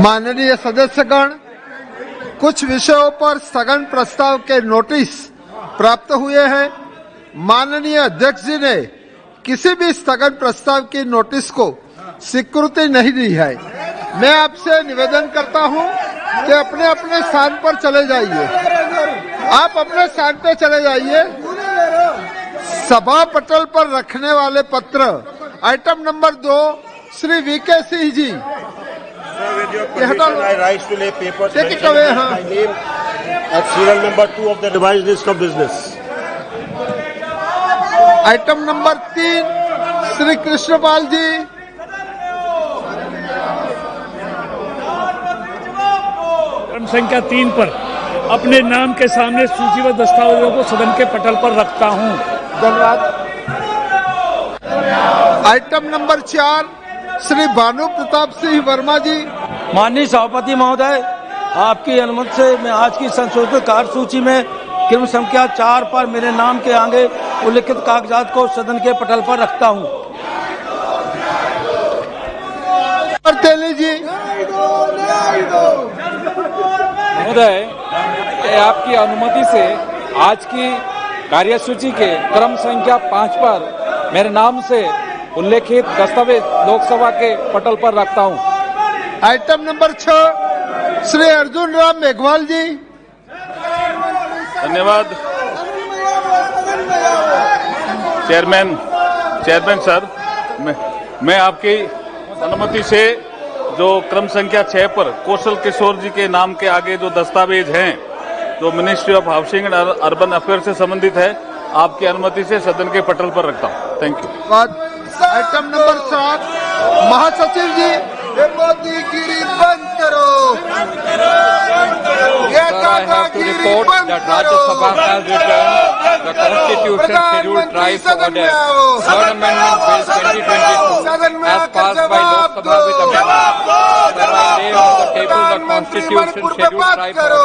माननीय सदस्यगण, कुछ विषयों पर स्थगन प्रस्ताव के नोटिस प्राप्त हुए हैं। माननीय अध्यक्ष जी ने किसी भी स्थगन प्रस्ताव की नोटिस को स्वीकृति नहीं दी है। मैं आपसे निवेदन करता हूं कि अपने अपने स्थान पर चले जाइए। आप अपने स्थान पर चले जाइए। सभा पटल पर रखने वाले पत्र item number 2 Shri V K Singh ji, I rise to lay papers mentioning my name at serial number 2 of the revised list of business. Item number 3 Shri Krishnapal ji, क्रम संख्या 3 पर अपने नाम के सामने सूचीबद्ध दस्तावेजों को सदन के पटल पर रखता हूं। धन्यवाद। आइटम नंबर 4 श्री भानु प्रताप सिंह वर्मा जी। माननीय सभापति महोदय, आपकी अनुमति से मैं आज की संशोधित कार्यसूची में क्रम संख्या 4 पर मेरे नाम के आगे उल्लिखित कागजात को सदन के पटल पर रखता हूं। तेली जी। महोदय, आपकी अनुमति से आज की कार्यसूची के क्रम संख्या 5 पर मेरे नाम से उल्लेखित दस्तावेज लोकसभा के पटल पर रखता हूं। आइटम नंबर 6 श्री अर्जुन राम मेघवाल जी। धन्यवाद चेयरमैन सर, मैं आपकी अनुमति से जो क्रम संख्या 6 पर कौशल किशोर जी के नाम के आगे जो दस्तावेज हैं जो ministry of housing and urban affair से संबंधित है, आपकी अनुमति से सदन के पटल पर रखता हूं। Thank you. आइटम नंबर 7 महासचिव जी। मोदीगिरी बंद करो। I have to report that Rajya Sabha has returned the Constitution Scheduled Tribes Order, Third Amendment Bill 2022, as passed by Lok Sabha with amendment. Where I lay on the table the Constitution Scheduled Tribes Order,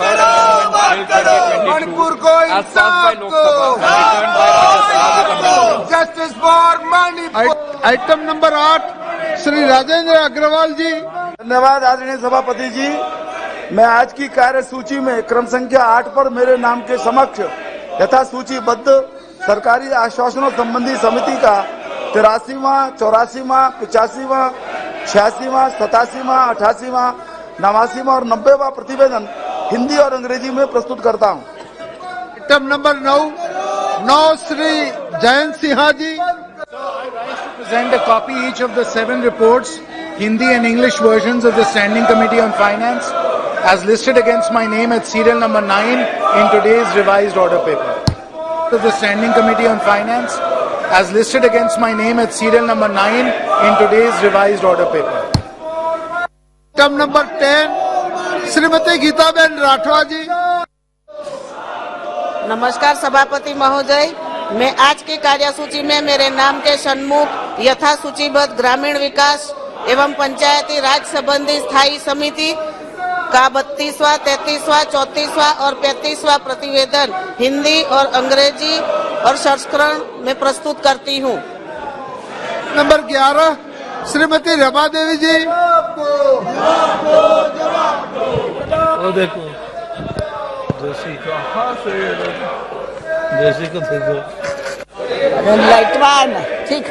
Third Amendment Bill 2022, as passed by Lok Sabha and returned by Rajya Sabha with amendment. Justice for Manipur। Item number 8 Shri Rajendra Agrawal ji. धन्यवाद आदरणीय सभापति जी। मैं आज की कार्यसूची में क्रम संख्या 8 पर मेरे नाम के समक्ष यथा सूचीबद्ध सरकारी आश्वासनों संबंधी समिति का 83वां, 84वां, 85वां, 86वां, 87वां, 88वां, 89वां और 90वां प्रतिवेदन हिंदी और अंग्रेजी में प्रस्तुत करता हूं। Item number 9 Shri Jayant Sinha ji. Present a copy each of the 7 reports, Hindi and English versions of the Standing Committee on Finance, as listed against my name at serial number 9 in today's revised order paper. To the Standing Committee on Finance, as listed against my name at serial number 9 in today's revised order paper. Item number 10 Shrimati Geetaben Rathwa ji. नमस्कार सभापति महोदय, मैं आज की कार्यसूची में मेरे नाम के सन्मुख यथा सूचीबद्ध ग्रामीण विकास एवं पंचायती राज संबंधी स्थायी समिति का 32वां, 33वां, 34वां और 35वां प्रतिवेदन हिंदी और अंग्रेजी और संस्करण में प्रस्तुत करती हूँ। नंबर 11 श्रीमती रमा देवी जी। देखो जैसी को देखो ठीक।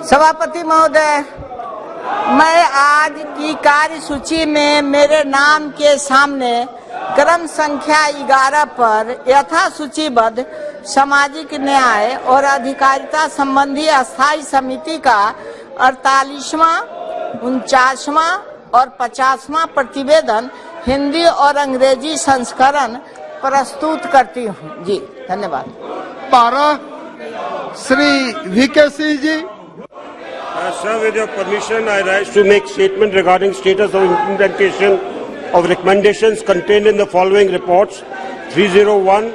सभापति महोदय, मैं आज की कार्यसूची में मेरे नाम के सामने क्रम संख्या 11 पर यथा सूचीबद्ध सामाजिक न्याय और अधिकारिता संबंधी अस्थायी समिति का 48वां, 49वां और 50वां प्रतिवेदन हिंदी और अंग्रेजी संस्करण प्रस्तुत करती हूँ जी। धन्यवाद। 12 Shri V K Singh ji. Sir, with your permission, I rise to make statement regarding status of implementation of recommendations contained in the following reports: 301,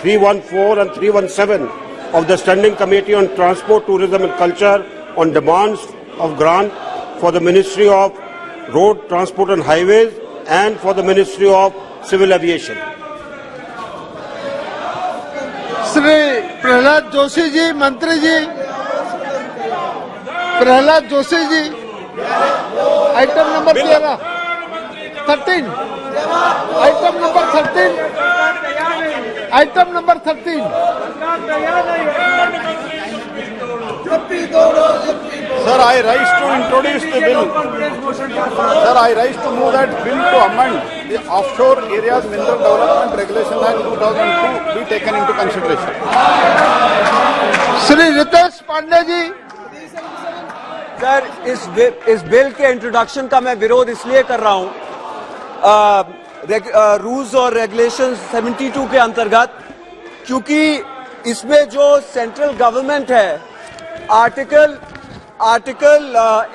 314 and 317 of the Standing Committee on Transport, Tourism and Culture on demands of grant for the Ministry of Road, Transport and Highways and for the Ministry of Civil Aviation. Shri Pralhad Joshi ji, मंत्री जी। Pralhad Joshi ji. Item number 13 item number 13 item number 13 Sir, I rise to introduce the bill. Sir, I rise to move that bill to amend the Offshore Areas Mineral Development Regulation Act 2002 be taken into consideration. Shri Ritesh Pande ji. Sir, इस bill के introduction का मैं विरोध इसलिए कर रहा हूं, rules और रेगुलेशन 72 के अंतर्गत, क्योंकि इसमें जो सेंट्रल गवर्नमेंट है आर्टिकल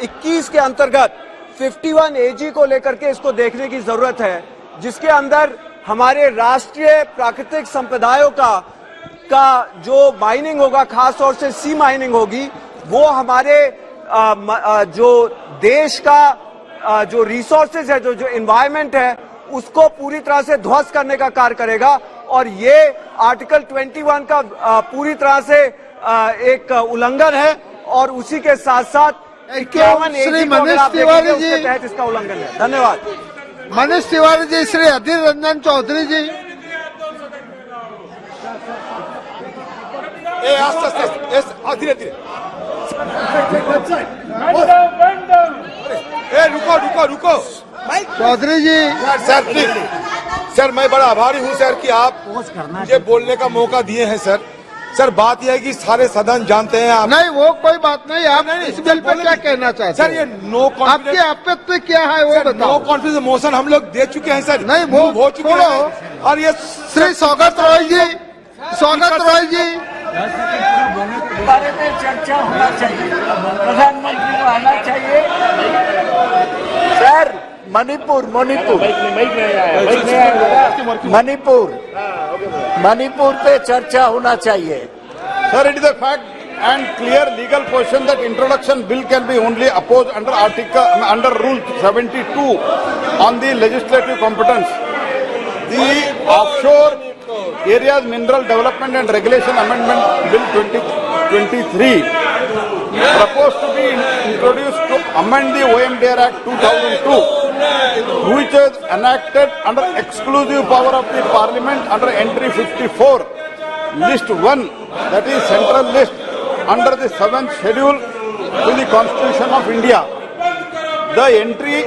21 के अंतर्गत 51 AG को लेकर के इसको देखने की जरूरत है, जिसके अंदर हमारे राष्ट्रीय प्राकृतिक संपदाओं का जो माइनिंग होगा, खास तौर से सी माइनिंग होगी, वो हमारे जो देश का जो रिसोर्सेज है, जो एनवायरमेंट है, उसको पूरी तरह से ध्वस्त करने का कार्य करेगा। और ये आर्टिकल 21 का पूरी तरह से एक उल्लंघन है, और उसी के साथ साथ 51 श्री मनीष तिवारी जी उसके तहत इसका उल्लंघन है। धन्यवाद। मनीष तिवारी जी। श्री अधीर रंजन चौधरी जी। धीरे धीरे रुको चौधरी जी। सर प्लीज सर, मैं बड़ा आभारी हूं सर कि आप मुझे बोलने का मौका दिए हैं सर। सर, बात यह है कि सारे सदन जानते हैं आप। नहीं, वो कोई बात नहीं। आप इस बिल पर क्या कहना चाहते हैं? सर, ये नो आपकी कॉन्फिडेंस, आपत्ति क्या है वो बताओ। नो कॉन्फिडेंस मोशन हम लोग दे चुके हैं सर। नहीं, वो हो चुके हैं। और ये श्री स्वागत रॉय जी। स्वागत रॉय जी। बारे में चर्चा होना चाहिए, प्रधानमंत्री को आना चाहिए। सर, मणिपुर पे चर्चा होना चाहिए। Sir, it is a fact and clear legal position that introduction bill can be only opposed under Rule 72 on the legislative competence. The Offshore Areas Mineral Development and Regulation Amendment Bill 2023 proposed to be introduced to amend the OMDR Act 2002, which is enacted under exclusive power of the Parliament under entry 54. List 1, that is central list, under the 7th schedule to the Constitution of India. The entry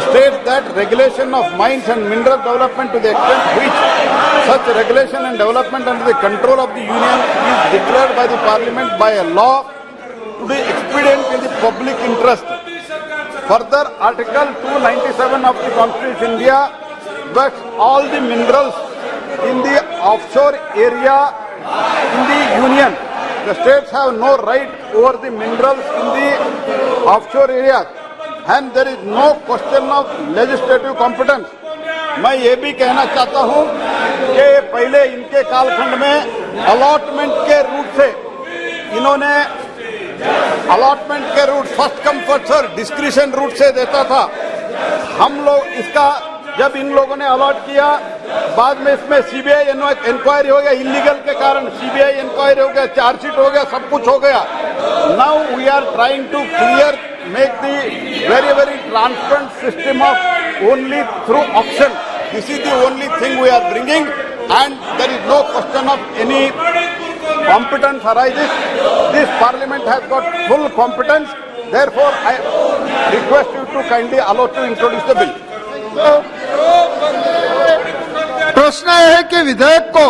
states that regulation of mines and mineral development, to the extent which such regulation and development under the control of the Union is declared by the Parliament by a law to be expedient in the public interest. Further, Article 297 of the Constitution of India vests all the minerals in the offshore area in the Union. The states have no right over the minerals in the offshore areas, and there is no question of legislative competence. मैं ये भी कहना चाहता हूँ कि पहले इनके कालखंड में अलॉटमेंट के रूट से इन्होंने अलॉटमेंट के route first come first serve discretion route से देता था। हम लोग इसका जब इन लोगों ने अलॉट किया, बाद में इसमें सीबीआई इंक्वायरी हो गया, इलीगल के कारण सीबीआई इंक्वायरी हो गया, चार्जशीट हो गया, सब कुछ हो गया। Now we are trying to clear make the very very transparent system of only through option. This is the only thing we are bringing and there is no question of any competence arises. This parliament has got full competence. Therefore, I request you to kindly allow to introduce the bill. प्रश्न है कि विधेयक को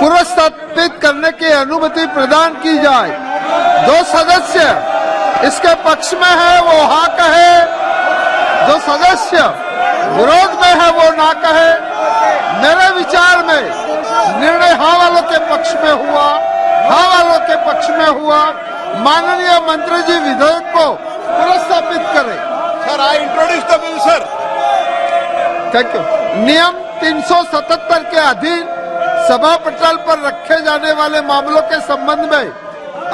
पुरस्कृत करने की अनुमति प्रदान की जाए। जो सदस्य इसके पक्ष में है वो हाँ कहे, जो सदस्य विरोध में है वो ना कहे। मेरे विचार में निर्णय हाँ वालों के पक्ष में हुआ, हाँ वालों के पक्ष में हुआ। माननीय मंत्री जी विधेयक को पुरस्कृत करें। Sir, I introduce the bill, sir. Thank you. नियम 377 के अधीन सभा पटल पर रखे जाने वाले मामलों के संबंध में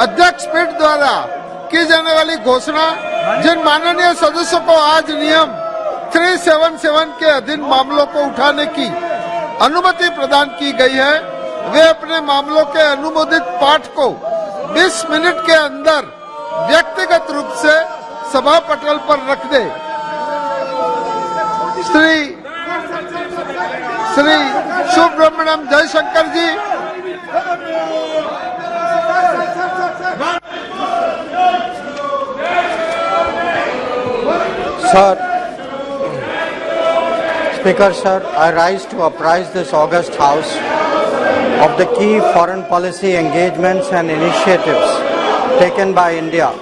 अध्यक्ष पीठ द्वारा की जाने वाली घोषणा, जिन माननीय सदस्यों को आज नियम 377 के अधीन मामलों को उठाने की अनुमति प्रदान की गई है, वे अपने मामलों के अनुमोदित पाठ को 20 मिनट के अंदर व्यक्तिगत रूप से सभा पटल पर रख दे। श्री सुब्रमण्यम जयशंकर जी। Sir, Speaker sir, I rise to apprise this august House of the key foreign policy engagements and initiatives taken by India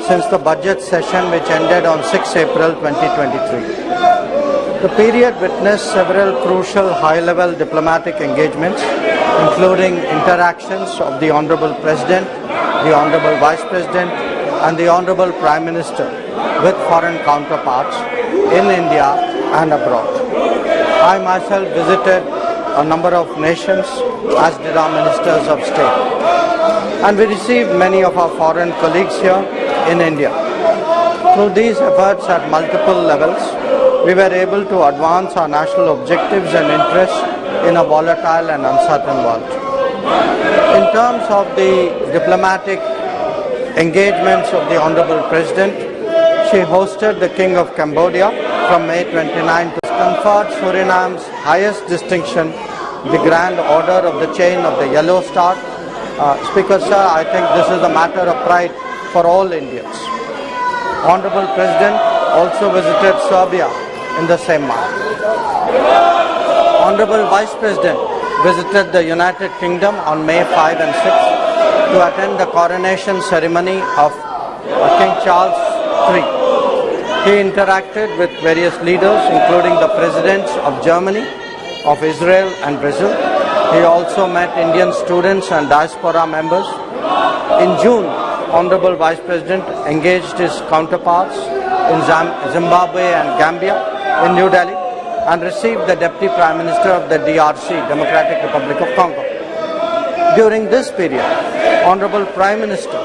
since the budget session which ended on 6 April 2023. The period witnessed several crucial high-level diplomatic engagements, including interactions of the Honorable President, the Honorable Vice President, and the Honorable Prime Minister with foreign counterparts in India and abroad. I myself visited a number of nations, as did our ministers of state. And we received many of our foreign colleagues here in India. Through these efforts at multiple levels, we were able to advance our national objectives and interests in a volatile and uncertain world. In terms of the diplomatic engagements of the Honorable President, she hosted the King of Cambodia from May 29 to conferred Suriname's highest distinction, the Grand Order of the Chain of the Yellow Star. Speaker sir, I think this is a matter of pride for all Indians. Honorable President also visited Serbia in the same month. Honorable Vice President visited the United Kingdom on May 5 and 6 to attend the coronation ceremony of King Charles III. He interacted with various leaders, including the presidents of Germany, of Israel and Brazil. He also met Indian students and diaspora members. In June, Honorable Vice President engaged his counterparts in Zimbabwe and Gambia in New Delhi and received the Deputy Prime Minister of the DRC, Democratic Republic of Congo. During this period, Honorable Prime Minister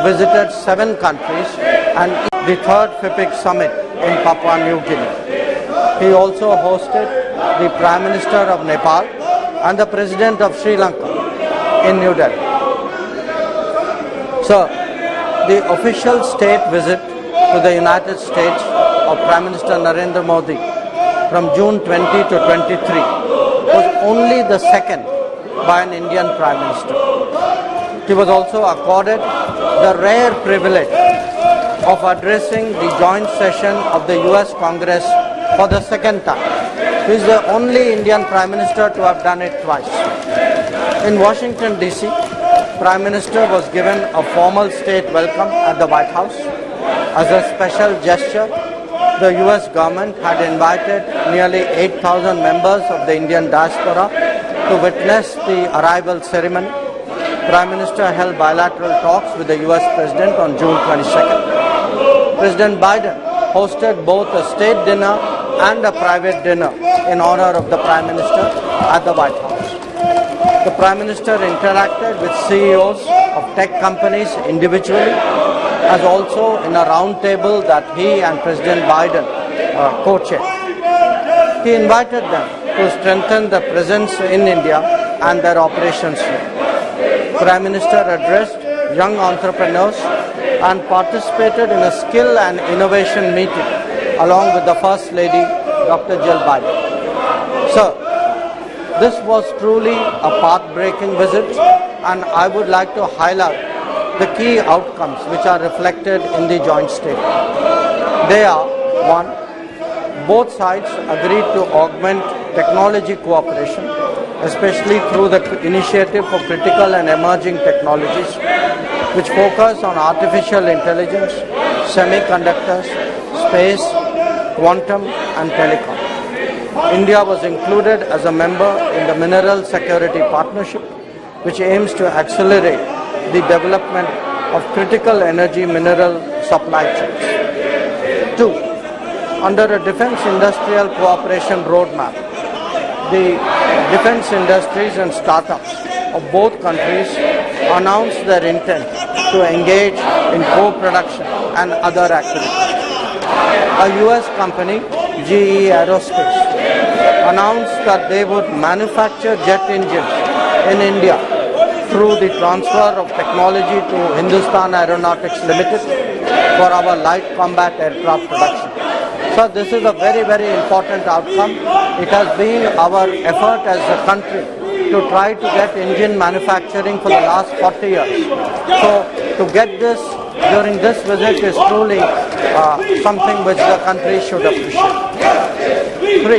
visited 7 countries and the 3rd FIPIC Summit in Papua New Guinea. He also hosted the Prime Minister of Nepal and the President of Sri Lanka in New Delhi. Sir, the official state visit to the United States of Prime Minister Narendra Modi from June 20 to 23 was only the second by an Indian Prime Minister. He was also accorded the rare privilege of addressing the joint session of the US Congress for the second time. He is the only Indian Prime Minister to have done it twice. In Washington DC, Prime Minister was given a formal state welcome at the White House. As a special gesture, the US government had invited nearly 8,000 members of the Indian diaspora to witness the arrival ceremony. Prime Minister held bilateral talks with the US President on June 22nd. President Biden hosted both a state dinner and a private dinner in honor of the Prime Minister at the White House. The Prime Minister interacted with CEOs of tech companies individually, as also in a round table that he and President Biden co-chaired. He invited them to strengthen the presence in India and their operations here. Prime Minister addressed young entrepreneurs and participated in a skill and innovation meeting along with the First Lady, Dr. Jill Biden. Sir, this was truly a path-breaking visit, and I would like to highlight the key outcomes which are reflected in the joint statement. They are: 1. Both sides agreed to augment technology cooperation, especially through the initiative for critical and emerging technologies, which focus on artificial intelligence, semiconductors, space, quantum and telecom. India was included as a member in the Mineral Security Partnership, which aims to accelerate the development of critical energy mineral supply chains. 2. Under a Defence Industrial Cooperation Roadmap, the defence industries and startups of both countries announced their intent to engage in co-production and other activities. A US company, GE Aerospace, announced that they would manufacture jet engines in India through the transfer of technology to Hindustan Aeronautics Limited for our light combat aircraft production. So this is a very, very important outcome. It has been our effort as a country to try to get engine manufacturing for the last 40 years. So to get this during this visit is truly something which the country should appreciate. 3.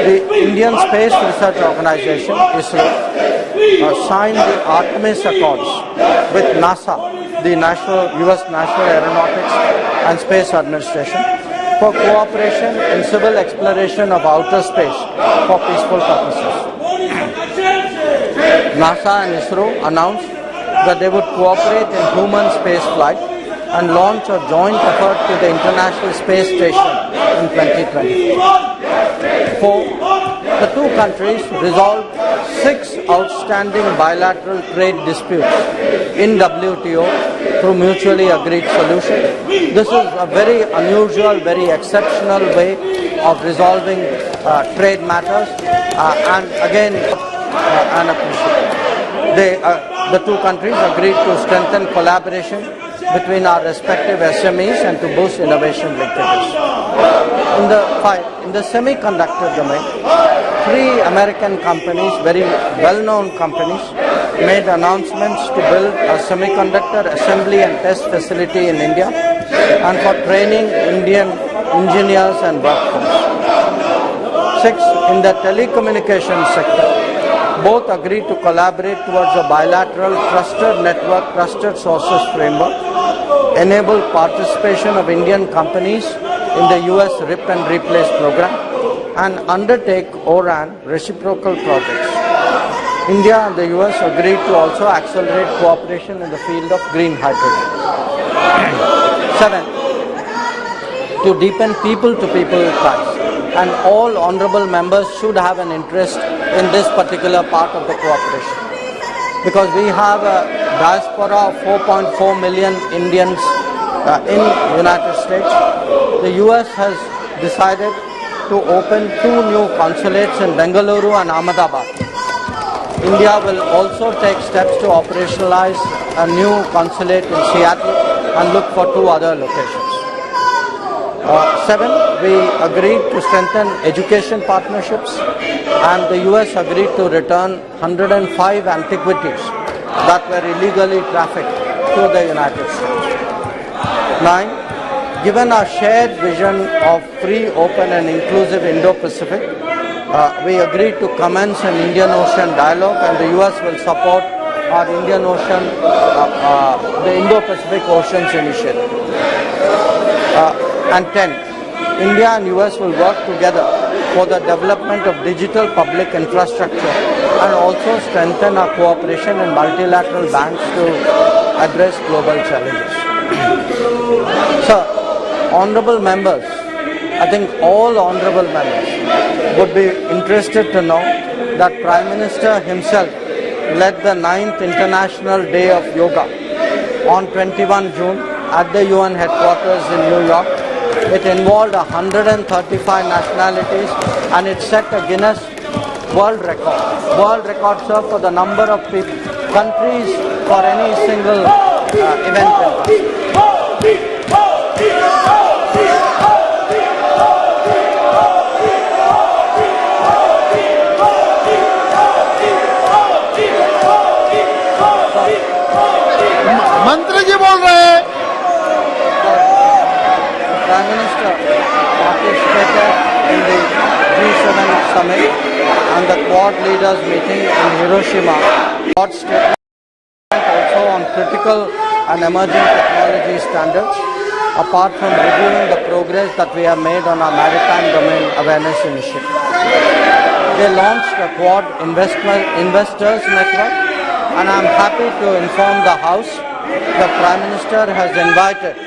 The Indian Space Research Organization, ISRO, signed the Artemis Accords with NASA, the US National Aeronautics and Space Administration, for cooperation in civil exploration of outer space for peaceful purposes. NASA and ISRO announced that they would cooperate in human space flight and launch a joint effort to the International Space Station in 2020. 4. The two countries resolved 6 outstanding bilateral trade disputes in WTO through mutually agreed solutions. This is a very unusual, very exceptional way of resolving trade matters and again unappreciated. The two countries agreed to strengthen collaboration between our respective SMEs and to boost innovation linkages. In the semiconductor domain, 3 American companies, very well-known companies, made announcements to build a semiconductor assembly and test facility in India and for training Indian engineers and workforce. 6. In the telecommunications sector, both agreed to collaborate towards a bilateral trusted network, trusted sources framework, enable participation of Indian companies in the US RIP and Replace program, and undertake ORAN reciprocal projects. India and the US agreed to also accelerate cooperation in the field of green hydrogen. 7. To deepen people-to-people ties. And all honorable members should have an interest in this particular part of the cooperation. Because we have a diaspora of 4.4 million Indians in the United States. The US has decided to open 2 new consulates in Bengaluru and Ahmedabad. India will also take steps to operationalize a new consulate in Seattle and look for 2 other locations. 7. We agreed to strengthen education partnerships, and the US agreed to return 105 antiquities that were illegally trafficked to the United States. 9. Given our shared vision of free, open and inclusive Indo-Pacific, we agreed to commence an Indian Ocean dialogue, and the US will support our Indian Ocean, the Indo-Pacific Oceans Initiative. And 10. India and US will work together for the development of digital public infrastructure and also strengthen our cooperation in multilateral banks to address global challenges. Sir, honorable members, I think all honorable members would be interested to know that Prime Minister himself led the 9th International Day of Yoga on 21 June at the UN headquarters in New York. It involved 135 nationalities and it set a Guinness World Record. World record, sir, for the number of countries for any single event in मंत्री जी बोल रहे हैं। Prime Minister participated in the G7 summit and the Quad leaders meeting in Hiroshima. Quad statement also on critical and emerging technology standards, apart from reviewing the progress that we have made on our maritime domain awareness initiative. They launched a Quad investors network, and I am happy to inform the House that Prime Minister has invited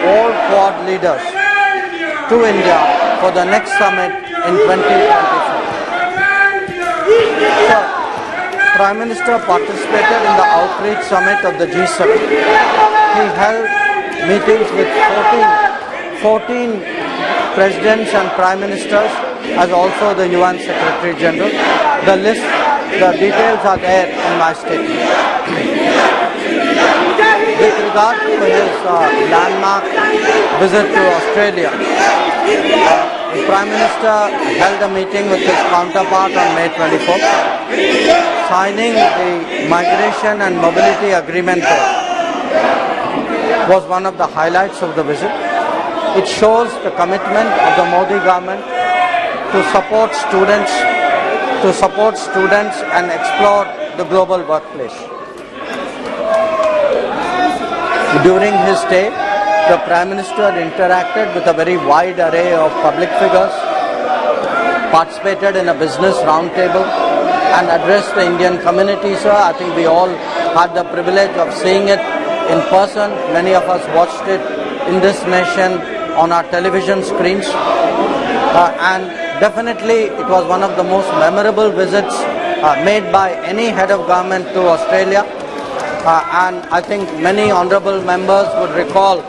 all Quad leaders to India for the next summit in 2024. So, Prime Minister participated in the outreach summit of the G7. He held meetings with 14 presidents and prime ministers, as also the UN Secretary General. The list The details are there in my statement. With regard to his landmark visit to Australia, the Prime Minister held a meeting with his counterpart on May 24th, signing the Migration and Mobility Agreement was one of the highlights of the visit. It shows the commitment of the Modi government to support students and explore the global workplace. During his stay, the Prime Minister interacted with a very wide array of public figures, participated in a business roundtable and addressed the Indian community, sir. I think we all had the privilege of seeing it in person. Many of us watched it in this nation on our television screens. And definitely it was one of the most memorable visits made by any head of government to Australia. And I think many honourable members would recall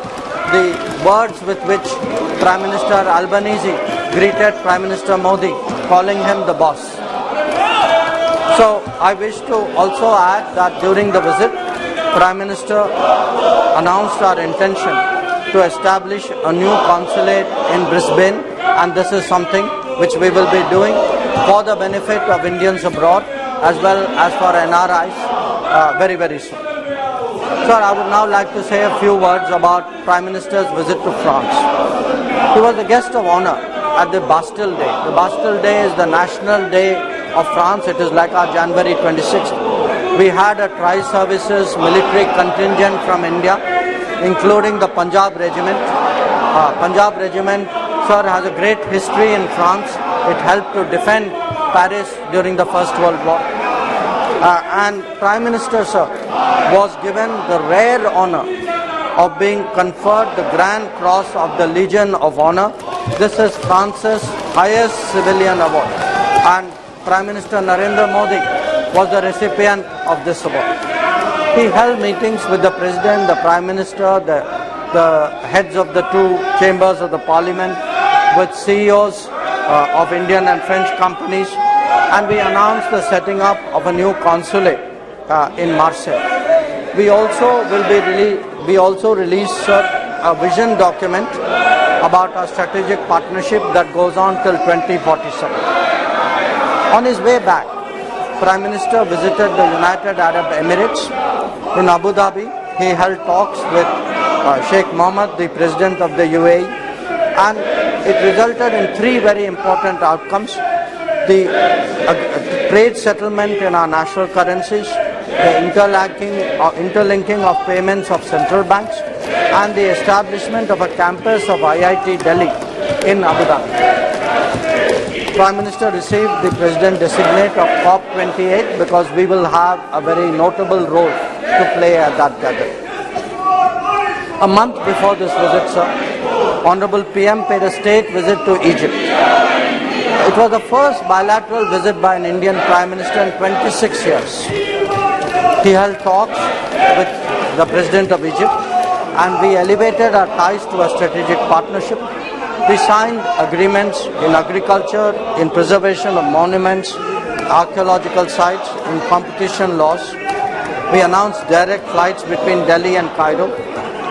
the words with which Prime Minister Albanese greeted Prime Minister Modi, calling him the boss. So I wish to also add that during the visit, Prime Minister announced our intention to establish a new consulate in Brisbane, and this is something which we will be doing for the benefit of Indians abroad as well as for NRIs very, very soon. Sir, I would now like to say a few words about Prime Minister's visit to France. He was the guest of honor at the Bastille Day. The Bastille Day is the national day of France. It is like our January 26th. We had a tri-services military contingent from India, including the Punjab Regiment. Punjab Regiment, sir, has a great history in France. It helped to defend Paris during the First World War. And Prime Minister, sir, was given the rare honor of being conferred the Grand Cross of the Legion of Honor. This is France's highest civilian award. And Prime Minister Narendra Modi was the recipient of this award. He held meetings with the President, the Prime Minister, the heads of the two chambers of the Parliament, with CEOs of Indian and French companies, and we announced the setting up of a new consulate in Marseille. We also released, sir, a vision document about our strategic partnership that goes on till 2047. On his way back, Prime Minister visited the United Arab Emirates. In Abu Dhabi, he held talks with Sheikh Mohammed, the President of the UAE, and it resulted in three very important outcomes: the trade settlement in our national currencies, the interlinking of payments of central banks, and the establishment of a campus of IIT Delhi in Abu Dhabi. Prime Minister received the President-designate of COP28 because we will have a very notable role to play at that gathering. A month before this visit, sir, Honorable PM paid a state visit to Egypt. It was the first bilateral visit by an Indian Prime Minister in 26 years. He held talks with the President of Egypt, and we elevated our ties to a strategic partnership. We signed agreements in agriculture, in preservation of monuments, archaeological sites, in competition laws. We announced direct flights between Delhi and Cairo,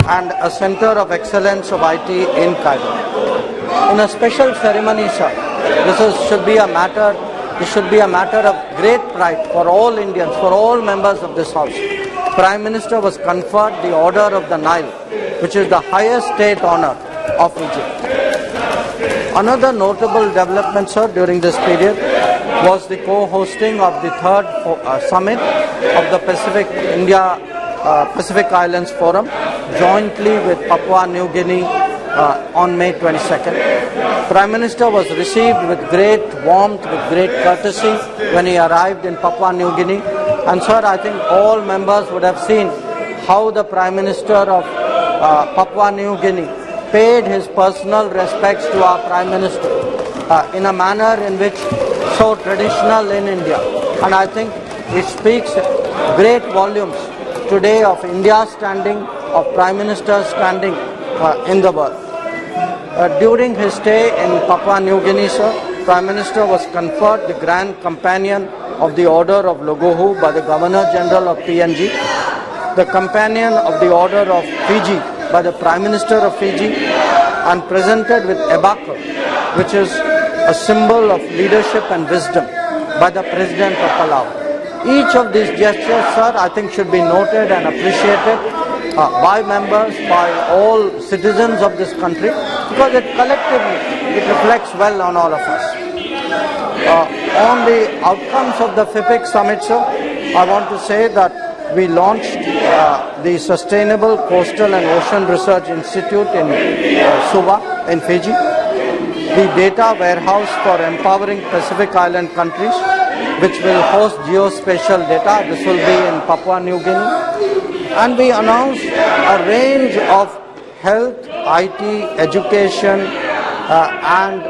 and a center of excellence of IT in Cairo. In a special ceremony, sir, this should be a matter of great pride for all Indians, for all members of this House. Prime Minister was conferred the Order of the Nile, which is the highest state honor of Egypt. Another notable development, sir, during this period was the co-hosting of the third summit of the Pacific Islands Forum, jointly with Papua New Guinea on May 22nd. Prime Minister was received with great warmth, with great courtesy when he arrived in Papua New Guinea. And sir, I think all members would have seen how the Prime Minister of Papua New Guinea paid his personal respects to our Prime Minister in a manner in which so traditional in India. And I think it speaks great volumes today of India's standing, of Prime Minister's standing in the world. During his stay in Papua New Guinea, sir, Prime Minister was conferred the Grand Companion of the Order of Logohu by the Governor General of PNG, the Companion of the Order of Fiji by the Prime Minister of Fiji, and presented with Abaco, which is a symbol of leadership and wisdom, by the President of Palau. Each of these gestures, sir, I think should be noted and appreciated by members, by all citizens of this country, because it collectively, it reflects well on all of us. On the outcomes of the FIPIC summit, sir, I want to say that we launched the Sustainable Coastal and Ocean Research Institute in Suva in Fiji, the data warehouse for empowering Pacific Island countries, which will host geospatial data. This will be in Papua New Guinea. And we announced a range of health, IT, education, and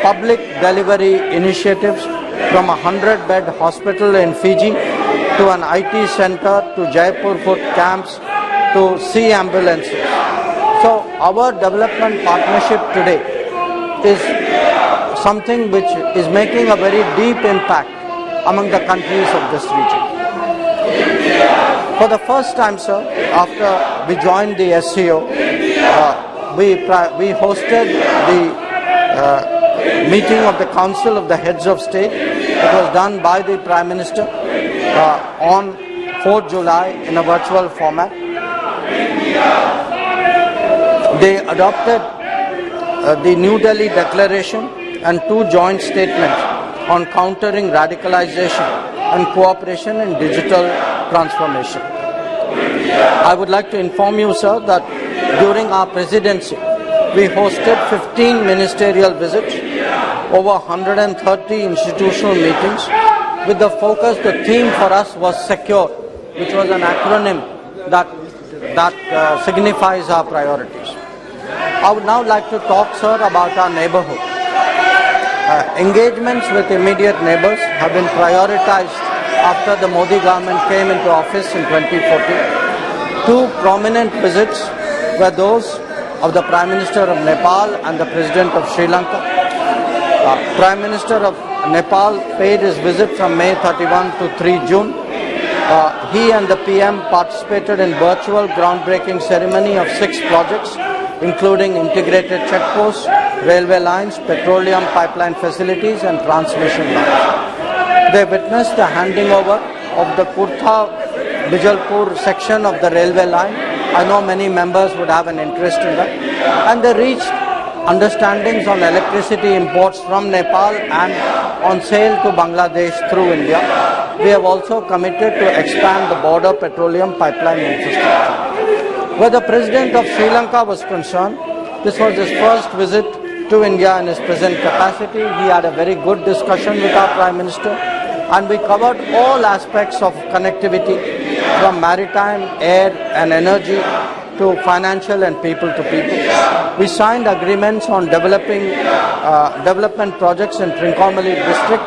public delivery initiatives, from a 100-bed hospital in Fiji to an IT center to Jaipur foot camps to sea ambulances. So our development partnership today is something which is making a very deep impact among the countries of this region. For the first time, sir, after we joined the SCO, we hosted the meeting of the Council of the Heads of State. It was done by the Prime Minister on 4th July in a virtual format. They adopted the New Delhi Declaration and 2 joint statements on countering radicalization and cooperation in digital transformation. I would like to inform you, sir, that during our presidency, we hosted 15 ministerial visits, over 130 institutional meetings. With the focus, the theme for us was secure, which was an acronym that signifies our priorities. I would now like to talk, sir, about our neighborhood. Engagements with immediate neighbors have been prioritized after the Modi government came into office in 2014. 2 prominent visits were those of the Prime Minister of Nepal and the President of Sri Lanka. Prime Minister of Nepal paid his visit from May 31 to 3 June. He and the PM participated in virtual groundbreaking ceremony of 6 projects, including integrated checkposts, railway lines, petroleum pipeline facilities and transmission lines. They witnessed the handing over of the Kurtha-Bijalpur section of the railway line. I know many members would have an interest in that. And they reached understandings on electricity imports from Nepal and on sale to Bangladesh through India. We have also committed to expand the border petroleum pipeline infrastructure. Where the President of Sri Lanka was concerned, this was his first visit to India in his present capacity. He had a very good discussion with our Prime Minister, and we covered all aspects of connectivity, from maritime, air and energy to financial and people to people. We signed agreements on development projects in Trincomalee district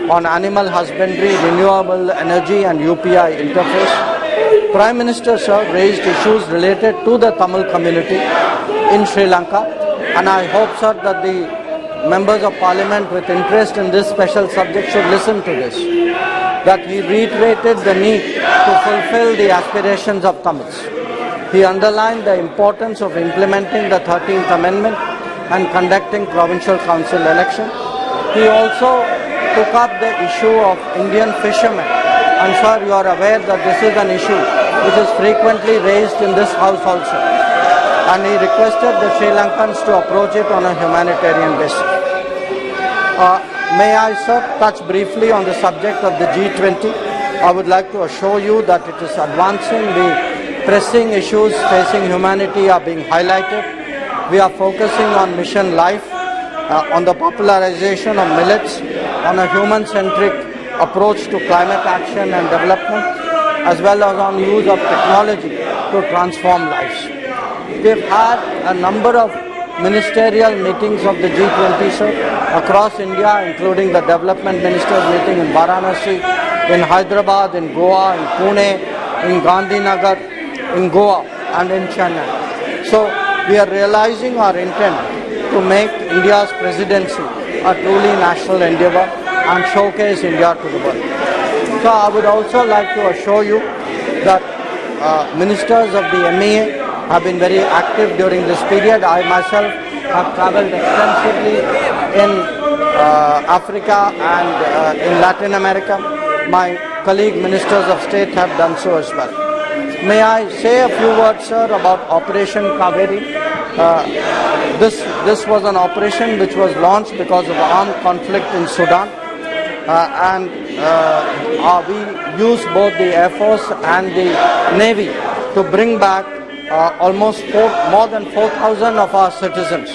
on animal husbandry, renewable energy and UPI interface. Prime Minister, sir, raised issues related to the Tamil community in Sri Lanka, and I hope, sir, that the members of Parliament with interest in this special subject should listen to this. That he reiterated the need to fulfill the aspirations of Tamils. He underlined the importance of implementing the 13th Amendment and conducting provincial council election. He also took up the issue of Indian fishermen. I'm sure you are aware that this is an issue which is frequently raised in this house also. And he requested the Sri Lankans to approach it on a humanitarian basis. May I, sir, touch briefly on the subject of the G20? I would like to assure you that it is advancing. The pressing issues facing humanity are being highlighted. We are focusing on Mission Life, on the popularization of millets, on a human-centric approach to climate action and development, as well as on use of technology to transform lives. We've had a number of ministerial meetings of the G20, sir, across India, including the development ministers meeting in Varanasi, in Hyderabad, in Goa, in Pune, in Gandhinagar, in Goa and in Chennai. So we are realizing our intent to make India's presidency a truly national endeavor and showcase India to the world. So I would also like to assure you that ministers of the MEA have been very active during this period. I myself have travelled extensively in Africa and in Latin America. My colleague ministers of state have done so as well. May I say a few words, sir, about Operation Kaveri? This was an operation which was launched because of armed conflict in Sudan, and we used both the Air Force and the Navy to bring back almost more than 4,000 of our citizens.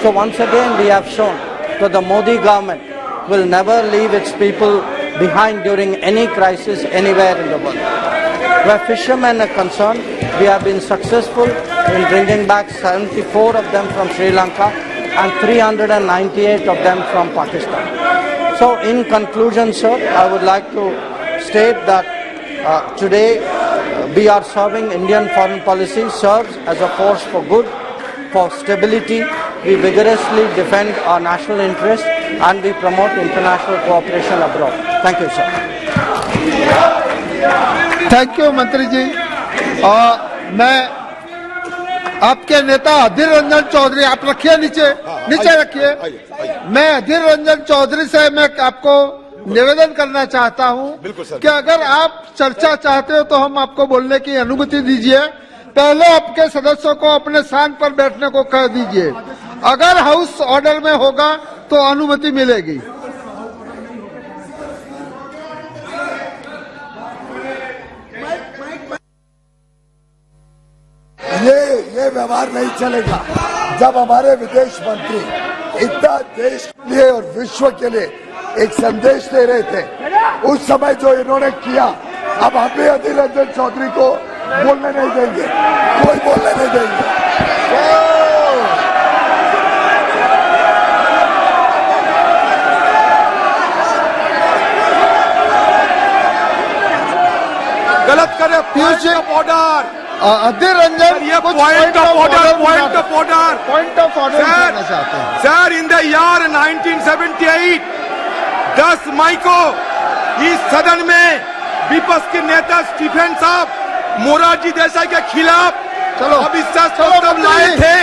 So once again we have shown that the Modi government will never leave its people behind during any crisis anywhere in the world. Where fishermen are concerned, we have been successful in bringing back 74 of them from Sri Lanka and 398 of them from Pakistan. So in conclusion, sir, I would like to state that today we are serving Indian foreign policy serves as a force for good, for stability. We vigorously defend our national interests and we promote international cooperation abroad. Thank you, sir. Thank you मंत्री जी। मैं आपके नेता अधीर रंजन चौधरी, आप रखिए नीचे रखिए। मैं अधीर रंजन चौधरी से मैं आपको निवेदन करना चाहता हूं कि अगर आप चर्चा चाहते हो तो हम आपको बोलने की अनुमति दीजिए। पहले आपके सदस्यों को अपने स्थान पर बैठने को कह दीजिए, अगर हाउस ऑर्डर में होगा तो अनुमति मिलेगी। ये व्यवहार नहीं चलेगा। जब हमारे विदेश मंत्री इतना देश के लिए और विश्व के लिए एक संदेश दे रहे थे, उस समय जो इन्होंने किया, अब हम भी अधीर रंजन चौधरी को बोलने नहीं देंगे, कोई बोलने नहीं देंगे। गलत करे पीयूष ऑर्डर अधीर रंजन ये पॉइंट ऑफ ऑर्डर करना चाहते हैं। सर, इन द ईयर 1978 10 मई को इस सदन में विपक्ष के नेता स्टीफन साहब मोरारजी देसाई के खिलाफ अविश्वास प्रस्ताव लाए थे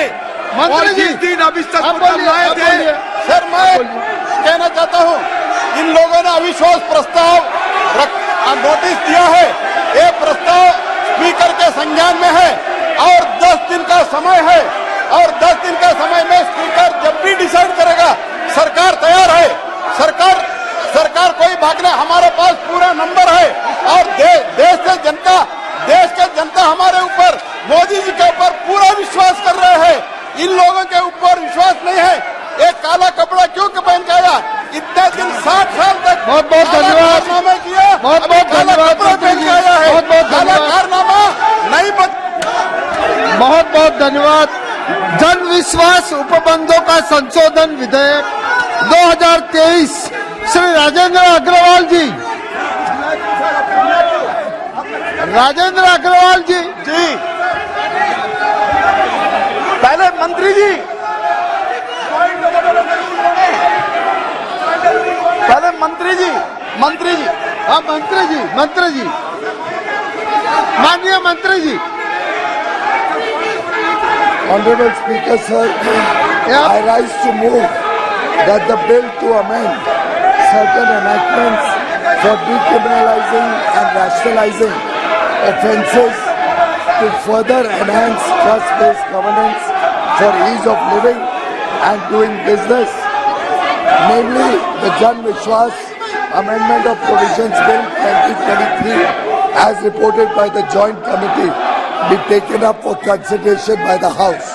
और जिस दिन अविश्वास प्रस्ताव लाए थे, सर मैं कहना चाहता हूँ, इन लोगों ने अविश्वास प्रस्ताव नोटिस दिया है। ये प्रस्ताव स्पीकर के संज्ञान में है और 10 दिन का समय है, और 10 दिन का समय में स्पीकर जब भी डिसाइड करेगा, सरकार तैयार है। सरकार कोई भागना, हमारे पास पूरा नंबर है और देश के जनता हमारे ऊपर, मोदी जी के ऊपर पूरा विश्वास कर रहे हैं। इन लोगों के ऊपर विश्वास नहीं है। एक काला कपड़ा क्यों पहन के आया? इतने दिन 60 साल तक बहुत बहुत धन्यवाद किया, बहुत बहुत धन्यवाद पहन के आया है, बहुत बहुत धन्यवाद कारनामा नहीं बहुत बहुत धन्यवाद। जन विश्वास उपबंधों का संशोधन विधेयक 2023 श्री राजेंद्र अग्रवाल जी, पहले मंत्री जी, हाँ मंत्री जी, माननीय मंत्री जी। Honorable Speaker, sir, I rise to move that the bill to amend certain enactments for decriminalizing and rationalizing offences to further enhance trust-based governance for ease of living and doing business, namely the Jan Vishwas Amendment of Provisions Bill 2023 as reported by the Joint Committee be taken up for consideration by the House.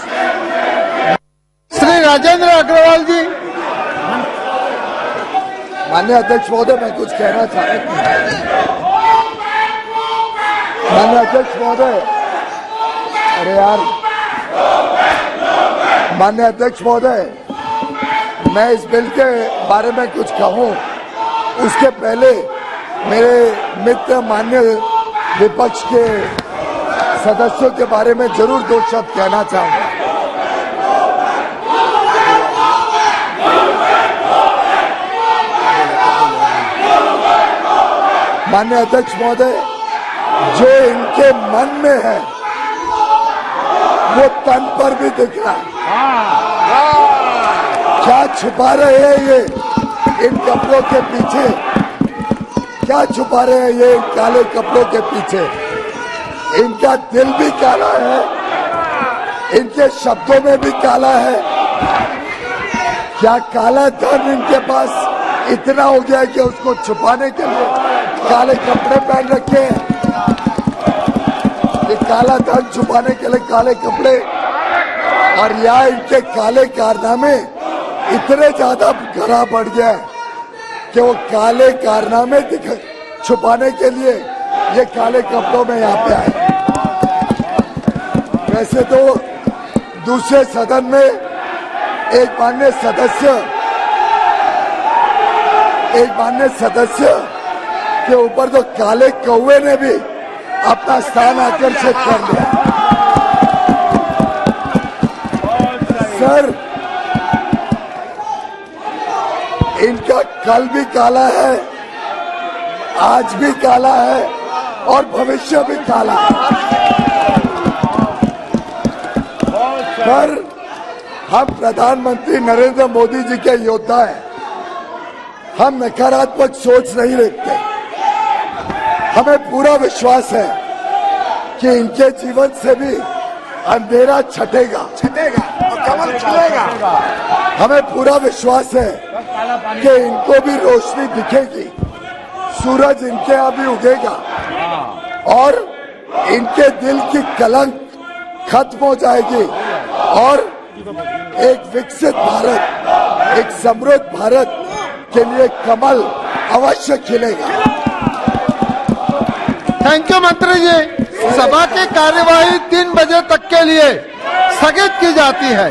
Shri Rajendra Agrawal जी। माननीय अध्यक्ष महोदय, मैं कुछ कहना चाहता हूँ। माननीय अध्यक्ष महोदय, अरे यार, माननीय अध्यक्ष महोदय, मैं इस बिल के बारे में कुछ कहूँ उसके पहले मेरे मित्र माननीय विपक्ष के सदस्यों के बारे में जरूर 2 शब्द कहना चाहूंगा। माननीय अध्यक्ष महोदय, जो इनके मन में है वो तन पर भी दिख रहा है। क्या छुपा रहे हैं ये इन कपड़ों के पीछे? क्या छुपा रहे हैं ये इन काले कपड़ों के पीछे? इनका दिल भी काला है, इनके शब्दों में भी काला है। क्या काला धन इनके पास इतना हो गया है कि उसको छुपाने के लिए काले कपड़े पहन रखे हैं? ये काला धन छुपाने के लिए काले कपड़े, और या इनके काले कारनामे इतने ज्यादा गहरा बढ़ गया है कि वो काले कारनामे छुपाने के लिए ये काले कपड़ों में यहाँ पे आए। वैसे तो दूसरे सदन में एक माननीय सदस्य के ऊपर तो काले कौवे ने भी अपना स्थान आकर्षित कर लिया। सर, इनका कल भी काला है, आज भी काला है और भविष्य भी काला है। सर, हम प्रधानमंत्री नरेंद्र मोदी जी के योद्धा हैं। हम नकारात्मक सोच नहीं रखते। हमें पूरा विश्वास है कि इनके जीवन से भी अंधेरा छटेगा और कमल खिलेगा। हमें पूरा विश्वास है कि इनको भी रोशनी दिखेगी, सूरज इनके यहाँ भी उगेगा और इनके दिल की कलंक खत्म हो जाएगी और एक विकसित भारत, एक समृद्ध भारत के लिए कमल अवश्य खिलेगा। थैंक यू मंत्री जी। सभा की कार्यवाही 3 बजे तक के लिए स्थगित की जाती है।